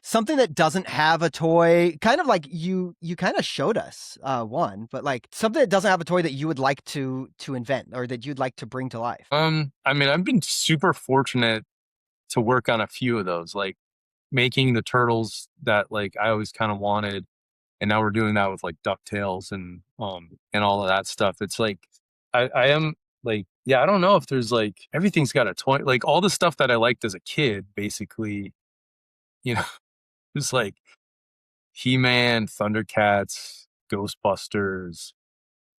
doesn't have a toy, kind of like you kind of showed us one, but like something that doesn't have a toy that you would like to invent or that you'd like to bring to life? I mean, I've been super fortunate to work on a few of those, like making the turtles that like I always kind of wanted, and now we're doing that with like DuckTales and all of that stuff. It's like I am like, yeah, I don't know if there's like, everything's got a toy, like all the stuff that I liked as a kid, basically, you know, it's like He-Man, Thundercats, Ghostbusters,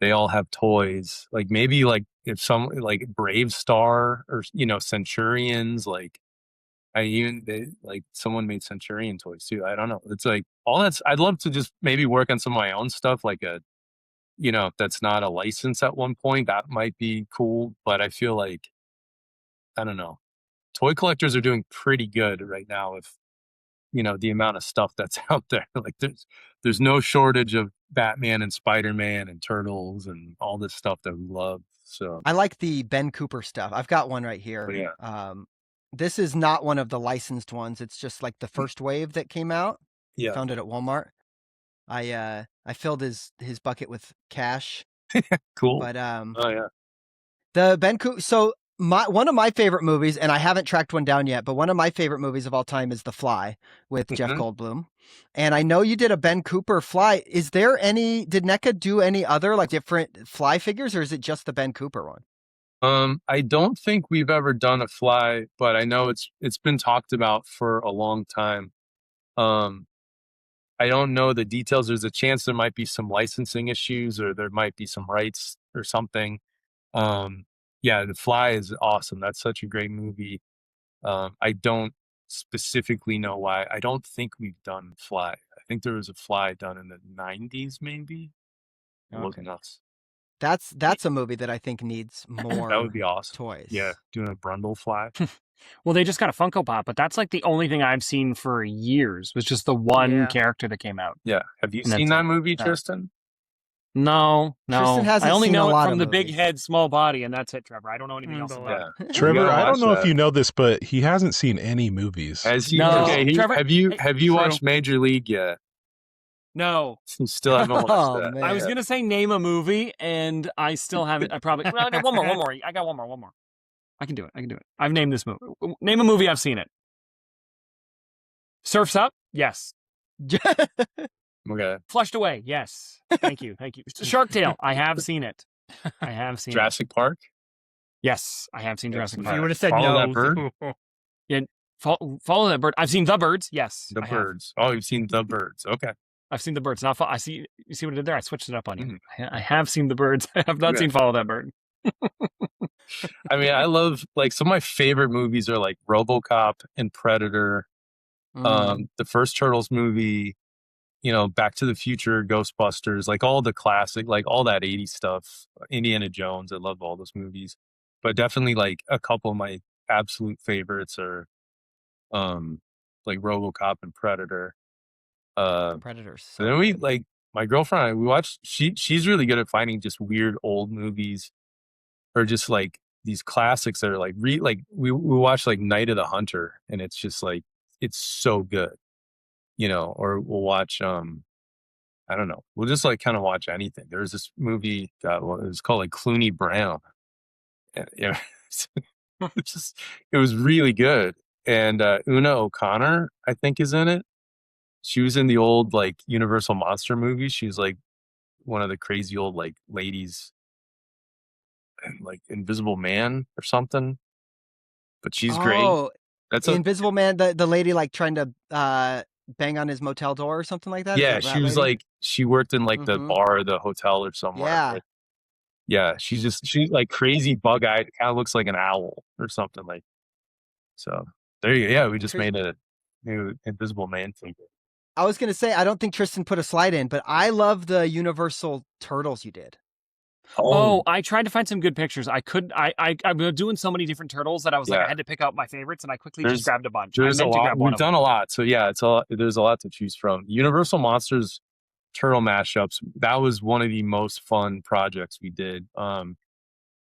they all have toys. Like maybe like if some like Brave Star or, you know, Centurions, like someone made Centurion toys too. I don't know. It's like all I'd love to just maybe work on some of my own stuff, like you know, if that's not a license at one point, that might be cool. But I feel like, I don't know, toy collectors are doing pretty good right now with, you know, the amount of stuff that's out there. Like there's no shortage of Batman and Spider-Man and Turtles and all this stuff that we love. So I like the Ben Cooper stuff. I've got one right here. Yeah. This is not one of the licensed ones. It's just like the first wave that came out. Yeah. Found it at Walmart. I filled his bucket with cash Cool. But Oh yeah. the Ben Cooper. So one of my favorite movies, and I haven't tracked one down yet, but one of my favorite movies of all time is The Fly with Jeff Goldblum. And I know you did a Ben Cooper Fly. Is there any? Did NECA do any other like different Fly figures, or is it just the Ben Cooper one? I don't think we've ever done a Fly, but I know it's been talked about for a long time. I don't know the details. There's a chance there might be some licensing issues, or there might be some rights or something. Yeah, The Fly is awesome. That's such a great movie. I don't specifically know why. I don't think we've done Fly. I think there was a Fly done in the 90s, maybe. Looking us. That's a movie that I think needs more. That would be awesome. Toys. Yeah, doing a Brundle Fly. Well, they just got a Funko Pop, but that's like the only thing I've seen for years. Was just the one character that came out. Yeah. Have you seen that movie, no. Tristan? No. Tristan hasn't I only seen know a it lot from of the big movies. head, small body, and that's it, Trevor. I don't know anything else about it. Trevor, gotta I don't watch know if that. you know this, but he hasn't seen any movies. Has he? No. Okay. Trevor, have you true. watched Major League yet? No. You still haven't watched Oh, that. man. I was going to say name a movie, and I still haven't. I probably. Well, I got one more. I got one more. I can do it. I've named this movie. Name a movie I've seen it. Surf's Up? Yes. Okay. Flushed Away? Yes. Thank you. Shark Tale? I have seen it. Jurassic Park? Yes, I have seen Jurassic If Park. you would have said Follow no, That Bird? Yeah, Follow That Bird. I've seen The Birds. Yes. The I have. Birds. Oh, you've seen The Birds. Okay. I've seen The Birds. Now, I see. You see what I did there? I switched it up on you. I have seen The Birds. I have not seen Follow That Bird. I mean, I love, like, some of my favorite movies are like RoboCop and Predator. The first Turtles movie, Back to the Future, Ghostbusters, like all the classic, like all that 80s stuff, Indiana Jones. I love all those movies, but definitely like a couple of my absolute favorites are like RoboCop and Predator. Predators. So then we, like, my girlfriend and I, we watched, she's really good at finding just weird old movies, or just like these classics that are like we watched like Night of the Hunter, and it's just like, it's so good, or we'll watch I don't know, we'll just like kind of watch anything. There's this movie it was called like Clooney Brown, and it was really good. And Una O'Connor, I think, is in it. She was in the old like Universal Monster movies. She was like one of the crazy old like ladies, like Invisible Man or something. But she's great. That's the Invisible Man, the lady like trying to bang on his motel door or something like that. Yeah, she was like, she worked in like the bar or the hotel or somewhere. Yeah. Like, yeah, she's like crazy bug-eyed. Kind of looks like an owl or something like. So there you go. Yeah, we just made a new Invisible Man figure. I was gonna say, I don't think Tristan put a slide in, but I love the Universal Turtles you did. Oh, I tried to find some good pictures. I could. I'm doing so many different turtles that I was like, I had to pick out my favorites, and I quickly just grabbed a bunch. There's a lot. We've done a lot, so yeah, there's a lot to choose from. Universal Monsters turtle mashups. That was one of the most fun projects we did. A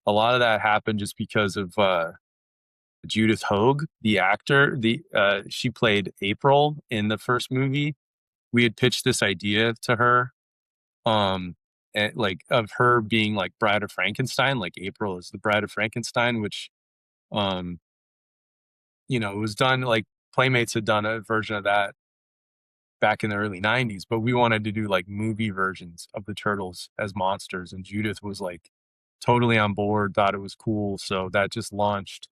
lot of that happened just because of Judith Hoag, the actor. She played April in the first movie. We had pitched this idea to her. And like of her being like Bride of Frankenstein, like April is the Bride of Frankenstein, which, it was done, like Playmates had done a version of that back in the early 90s, but we wanted to do like movie versions of the Turtles as monsters. And Judith was like totally on board, thought it was cool. So that just launched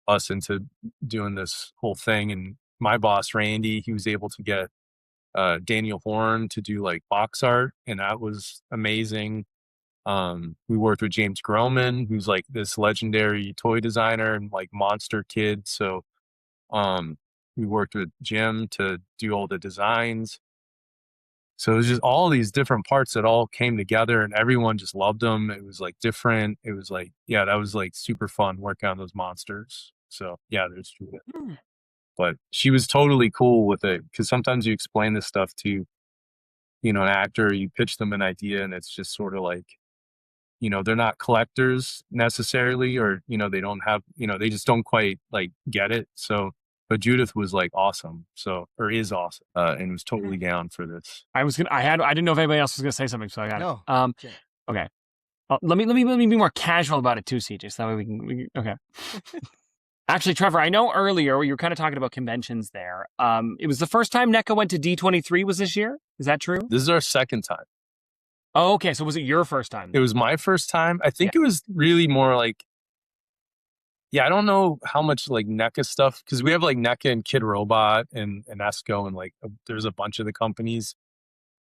us into doing this whole thing. And my boss, Randy, he was able to get Daniel Horn to do like box art, and that was amazing. We worked with James Groman, who's like this legendary toy designer and like monster kid. So we worked with Jim to do all the designs. So it was just all these different parts that all came together, and everyone just loved them. It was like different. It was like, yeah, that was like super fun working on those monsters. So yeah, there's Judith. But she was totally cool with it, because sometimes you explain this stuff to, an actor, you pitch them an idea, and it's just sort of like, they're not collectors necessarily, or, they don't have, they just don't quite like get it. So, but Judith was like awesome. So, or is awesome, and was totally down for this. I didn't know if anybody else was going to say something, so I got it. No. Okay. Let me be more casual about it too, CJ. So that way we can okay. Actually, Trevor, I know earlier you were kind of talking about conventions there. It was the first time NECA went to D23 was this year. Is that true? This is our second time. Oh, okay. So was it your first time? It was my first time. I think it was really more like, I don't know how much like NECA stuff, because we have like NECA and Kid Robot and Esco, and like there's a bunch of the companies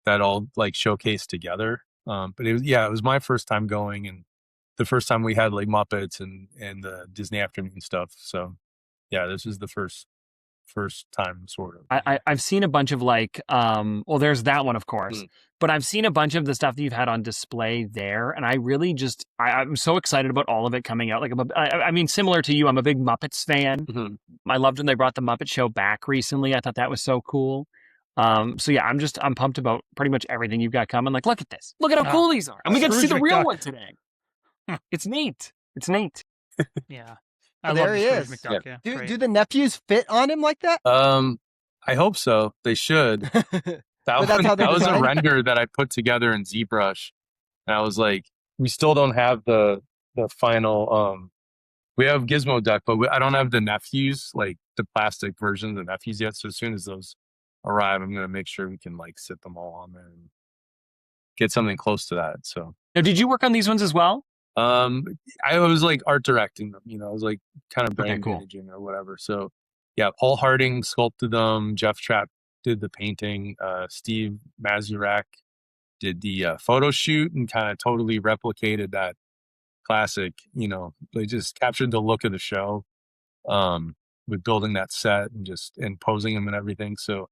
that all like showcase together. But it was my first time going, and the first time we had like Muppets and the Disney Afternoon stuff. So this is the first time sort of. I've seen a bunch of like, well, there's that one, of course, but I've seen a bunch of the stuff that you've had on display there. And I really just, I'm so excited about all of it coming out. Like, I mean, similar to you, I'm a big Muppets fan. I loved when they brought the Muppet Show back recently. I thought that was so cool. So yeah, I'm pumped about pretty much everything you've got coming. Like, look at this. Look at how cool these are. And we get to see the real one today. It's neat. It's neat. Yeah. There he is. McDuck, yeah. Do the nephews fit on him like that? I hope so. They should. That was a render that I put together in ZBrush. And I was like, we still don't have the final, we have Gizmo Duck, but I don't have the nephews, like the plastic version of the nephews yet. So as soon as those arrive, I'm going to make sure we can like sit them all on there and get something close to that. So now, did you work on these ones as well? I was like art directing them, I was like kind of brand managing or whatever. So yeah, Paul Harding sculpted them. Jeff Trapp did the painting. Steve Mazurek did the photo shoot and kind of totally replicated that classic, they just captured the look of the show, with building that set and posing them and everything. So,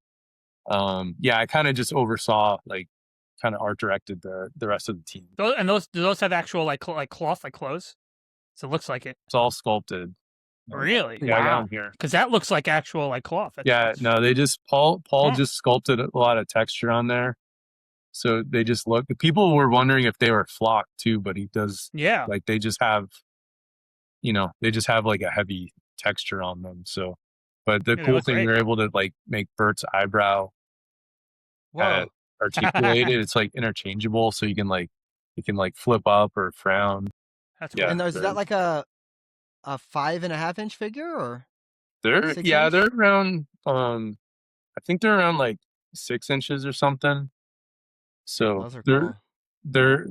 I kind of just oversaw like, kind of art directed the rest of the team. Do those have actual like cloth, like clothes? So it looks like it. It's all sculpted. Really? Yeah, I got them here. Because that looks like actual like cloth. No, they just Paul just sculpted a lot of texture on there. So they just look. People were wondering if they were flocked too, but he does. Yeah, like they just have, like a heavy texture on them. So, but the cool thing, we were able to like make Bert's eyebrow articulated. It's like interchangeable, so you can flip up or frown. That's cool. And is that like a 5.5 inch figure or? They're around. I think they're around like 6 inches or something. So they're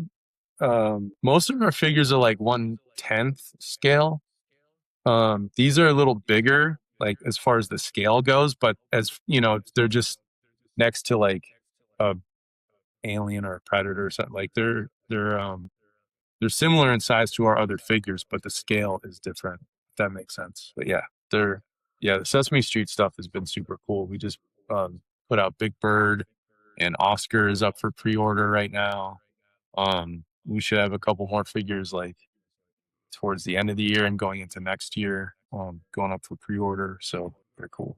most of our figures are like 1/10 scale. These are a little bigger, like as far as the scale goes, but as they're just next to like a alien or a predator or something. Like they're similar in size to our other figures, but the scale is different, if that makes sense. But the Sesame Street stuff has been super cool. We just put out Big Bird, and Oscar is up for pre-order right now. We should have a couple more figures like towards the end of the year and going into next year, going up for pre-order. So they're cool.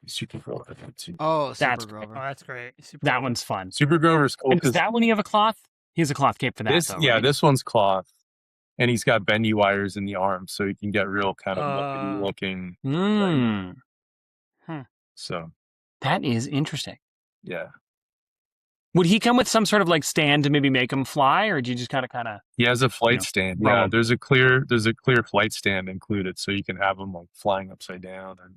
Super Grover. Oh, that's Grover. Oh, that's great. That one's fun. Super Grover's cool. Does that one you have a cloth? He has a cloth cape for that. Right? This one's cloth, and he's got bendy wires in the arms, so you can get real kind of looking. So that is interesting. Yeah. Would he come with some sort of like stand to maybe make him fly, or do you just kind of? He has a flight stand. Yeah, there's a clear flight stand included, so you can have him like flying upside down, and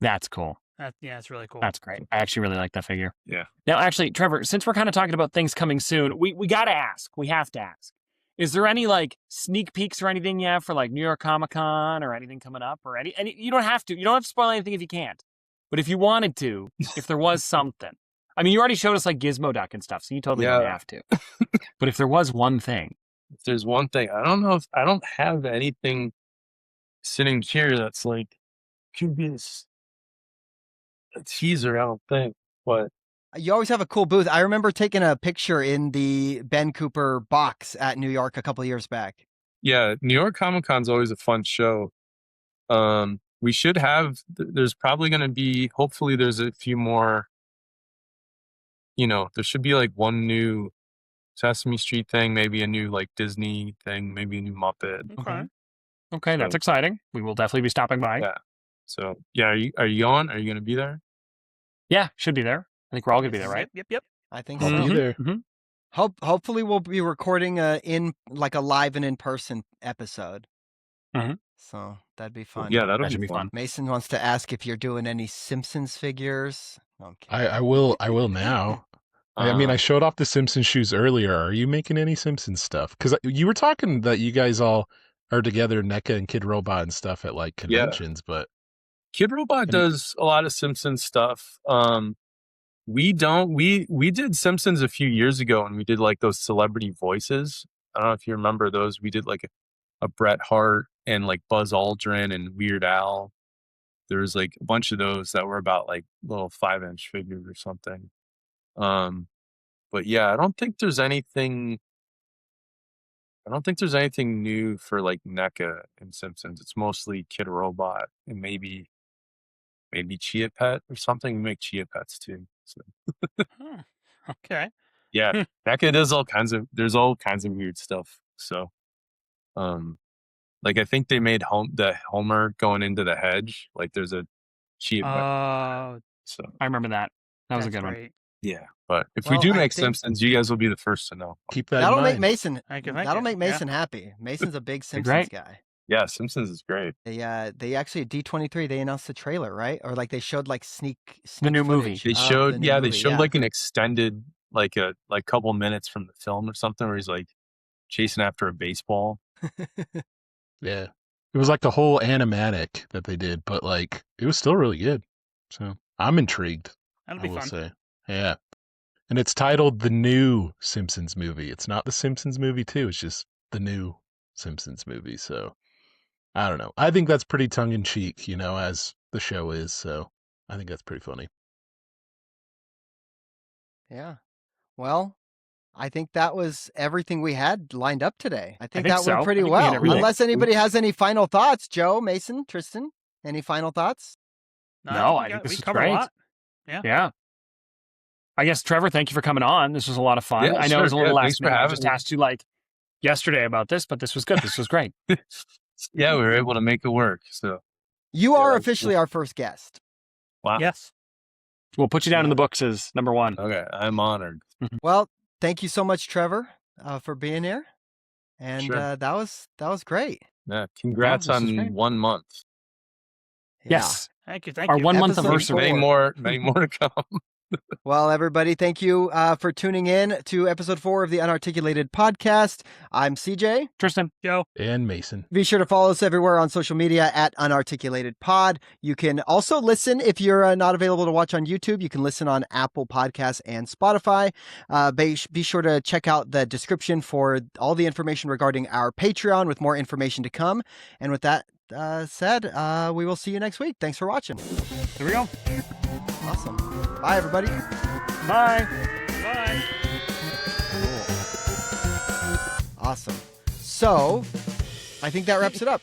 That's cool. It's really cool. That's great. I actually really like that figure. Yeah. Now, actually, Trevor, since we're kind of talking about things coming soon, we got to ask. We have to ask. Is there any like sneak peeks or anything you have for like New York Comic Con or anything coming up or any? You don't have to. You don't have to spoil anything if you can't. But if you wanted to, if there was something. I mean, you already showed us like Gizmo Duck and stuff, so you totally don't have to. But if there was one thing. If there's one thing, I don't know if I don't have anything sitting here that's like could be a teaser, I don't think. But you always have a cool booth. I remember taking a picture in the Ben Cooper box at New York a couple of years back. Yeah, New York Comic Con's always a fun show. We should have, there's probably going to be, hopefully there's a few more, there should be like one new Sesame Street thing, maybe a new like Disney thing, maybe a new Muppet. Okay, that's exciting. We will definitely be stopping by. Yeah. So, are you going? Are you going to be there? Yeah, should be there. I think we're all going to be there, right? Yep. I think I'll be there. Hopefully we'll be recording in like a live and in person episode. Mhm. So that'd be fun. Yeah, that'll That should be fun. Mason wants to ask if you're doing any Simpsons figures. No, I'm kidding. I will now. I mean, I showed off the Simpsons shoes earlier. Are you making any Simpsons stuff? Because you were talking that you guys all are together, NECA and Kid Robot and stuff at like conventions, but Kid Robot does a lot of Simpsons stuff. We don't. We did Simpsons a few years ago, and we did like those celebrity voices. I don't know if you remember those. We did like a Bret Hart and like Buzz Aldrin and Weird Al. There was like a bunch of those that were about like little 5-inch figures or something. But yeah, I don't think there's anything new for like NECA and Simpsons. It's mostly Kid Robot and maybe Chia Pet or something. We make Chia Pets too. So Okay. yeah, NECA does there's all kinds of weird stuff. So like I think they made the Homer going into the hedge. Like there's a Chia Pet. So I remember that. That was a that's good one. great. yeah, but if we Well, do I make think- Simpsons, you guys will be the first to know. keep that in That'll make mind. Mason. Thank you. That'll make Yeah. Mason happy. Mason's a big Simpsons great. guy. Yeah, Simpsons is great. They actually at D23 they announced the trailer, right? Or like they showed like sneak The new movie. footage They of showed the new they movie, showed yeah. like an extended like a couple minutes from the film or something where he's like chasing after a baseball. Yeah. It was like a whole animatic that they did, but like it was still really good. So I'm intrigued. That'll I be will fun. say. Yeah. And it's titled The New Simpsons Movie. It's not the Simpsons Movie 2. It's just the new Simpsons movie. So I don't know. I think that's pretty tongue in cheek, as the show is. So I think that's pretty funny. Yeah. Well, I think that was everything we had lined up today. I think think that so. went pretty I think we hit well. everything. Unless anybody has any final thoughts, Joe, Mason, Tristan, any final thoughts? No, we I think this we is covered great. a lot. Yeah. I guess, Trevor, thank you for coming on. This was a lot of fun. Yeah, I know it was a sure. little Yeah, last thanks for minute. I having just me. asked you like yesterday about this, but this was good. This was great. Yeah, we were able to make it work. So You Yeah, are that's officially our first guest. wow. Yes. We'll put you down in the books as number one. Okay, I'm honored. Well, thank you so much, Trevor, for being here. And Sure. that was great. Yeah, congrats this is great. on 1 month. Yeah. Yes. Thank you. Thank Our you. 1 month Episode anniversary. Many more to come. Well, everybody, thank you for tuning in to episode 4 of the Unarticulated podcast. I'm CJ. Tristan. Joe. And Mason. Be sure to follow us everywhere on social media at Unarticulated Pod. You can also listen if you're not available to watch on YouTube. You can listen on Apple Podcasts and Spotify. Be sure to check out the description for all the information regarding our Patreon with more information to come. And with that said, we will see you next week. Thanks for watching. Here we go. Awesome. Bye, everybody. Bye. Bye. Awesome. So, I think that wraps it up.